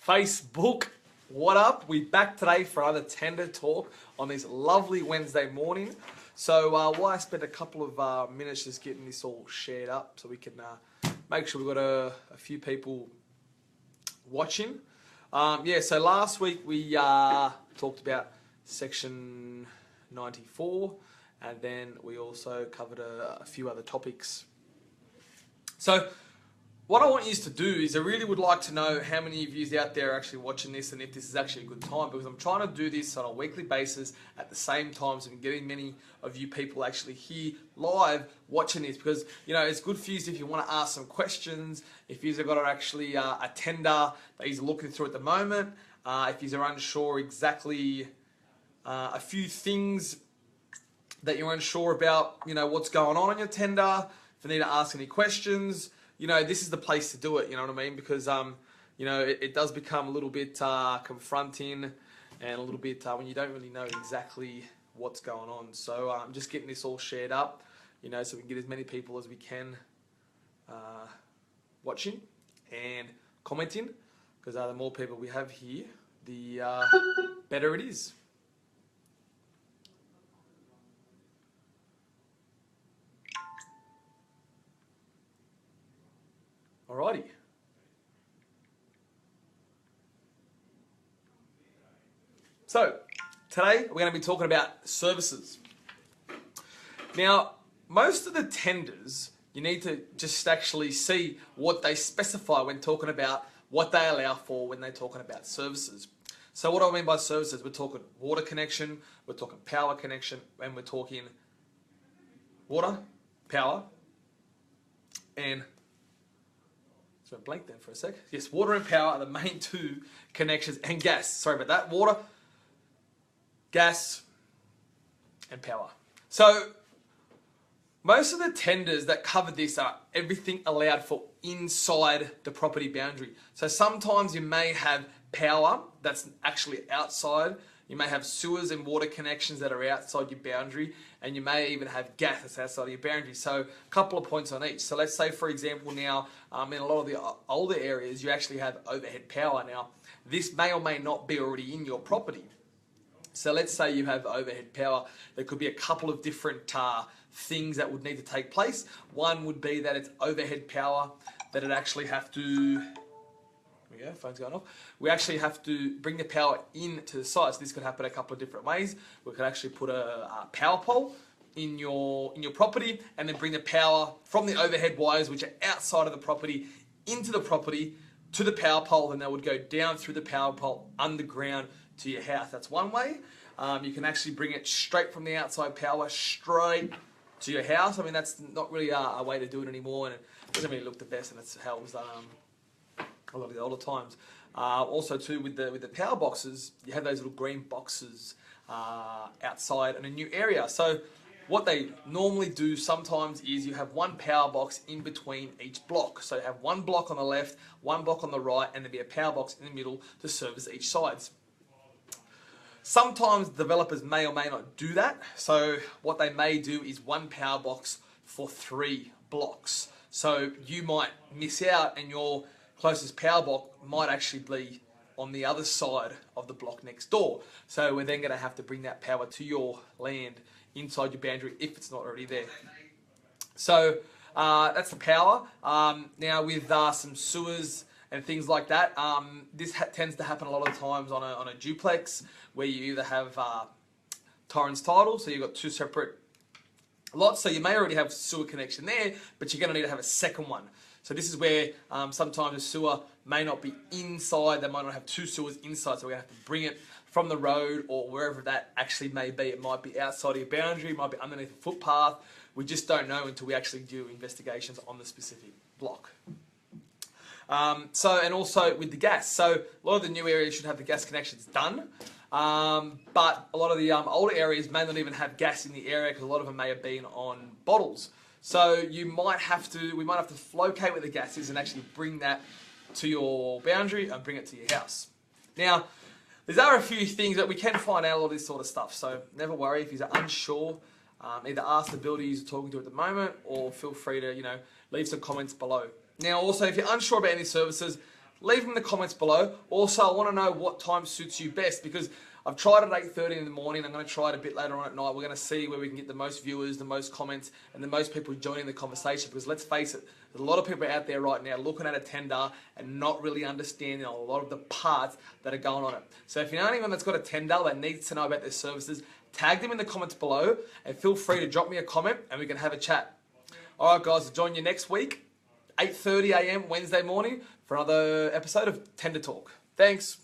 Facebook, what up? We're back today for another tender talk on this lovely Wednesday morning. So while I spent a couple of minutes just getting this all shared up so we can make sure we've got a few people watching. So last week we talked about section 94 and then we also covered a few other topics. So what I want you to do is I really would like to know how many of you out there are actually watching this and if this is actually a good time, because I'm trying to do this on a weekly basis at the same time so I'm getting many of you people actually here live watching this, because you know it's good for you if you want to ask some questions, if you've got actually a tender that you're looking through at the moment, if you're unsure exactly a few things that you're unsure about, you know, what's going on in your tender, if you need to ask any questions, you know, this is the place to do it, you know what I mean? Because, you know, it does become a little bit confronting and a little bit when you don't really know exactly what's going on. So I'm just getting this all shared up, you know, so we can get as many people as we can watching and commenting, because the more people we have here, the better it is. Alrighty. So, today we're going to be talking about services. Now, most of the tenders, you need to just actually see what they specify when talking about what they allow for when they're talking about services. So what do I mean by services? We're talking water connection, we're talking power connection, and we're talking water, power, and blank then for a sec. Yes, water and power are the main two connections, and gas. Sorry about that. Water, gas, and power. So most of the tenders that cover this are everything allowed for inside the property boundary. So sometimes you may have power that's actually outside. You may have sewers and water connections that are outside your boundary, and you may even have gas that's outside of your boundary. So a couple of points on each. So let's say, for example, now in a lot of the older areas, you actually have overhead power. Now, this may or may not be already in your property. So let's say you have overhead power. There could be a couple of different things that would need to take place. One would be that it's overhead power, that it actually have to... There we go, phone's going off. We actually have to bring the power into the site. So this could happen a couple of different ways. We could actually put a power pole in your property and then bring the power from the overhead wires, which are outside of the property, into the property to the power pole, and they would go down through the power pole underground to your house. That's one way. You can actually bring it straight from the outside power straight to your house. I mean, that's not really a way to do it anymore, and it doesn't really look the best, and that's how it was a lot of the older times. Also too, with the power boxes, you have those little green boxes outside in a new area. So what they normally do sometimes is you have one power box in between each block. So you have one block on the left, one block on the right, and there'll be a power box in the middle to service each sides. Sometimes developers may or may not do that. So what they may do is one power box for 3 blocks. So you might miss out, and your closest power block might actually be on the other side of the block next door. So we're then going to have to bring that power to your land inside your boundary if it's not already there. So that's the power. Now with some sewers and things like that, this tends to happen a lot of times on a duplex, where you either have Torrens title, so you've got 2 separate lots, so you may already have sewer connection there, but you're going to need to have a second one. So this is where sometimes a sewer may not be inside, they might not have 2 sewers inside, so we're going to have to bring it from the road or wherever that actually may be. It might be outside of your boundary, it might be underneath a footpath. We just don't know until we actually do investigations on the specific block. And also with the gas. So a lot of the new areas should have the gas connections done. But a lot of the older areas may not even have gas in the area, because a lot of them may have been on bottles. So we might have to locate where the gas is and actually bring that to your boundary and bring it to your house. Now, there are a few things that we can find out all this sort of stuff. So never worry if you're unsure. Either ask the builder you're talking to at the moment, or feel free to leave some comments below. Now, also, if you're unsure about any services, leave them in the comments below. Also, I want to know what time suits you best, because I've tried at 8:30 in the morning. I'm going to try it a bit later on at night. We're going to see where we can get the most viewers, the most comments, and the most people joining the conversation. Because let's face it, there's a lot of people out there right now looking at a tender and not really understanding a lot of the parts that are going on it. So if you know anyone that's got a tender that needs to know about their services, tag them in the comments below and feel free to drop me a comment and we can have a chat. All right, guys, I'll join you next week, 8:30 a.m. Wednesday morning for another episode of Tender Talk. Thanks.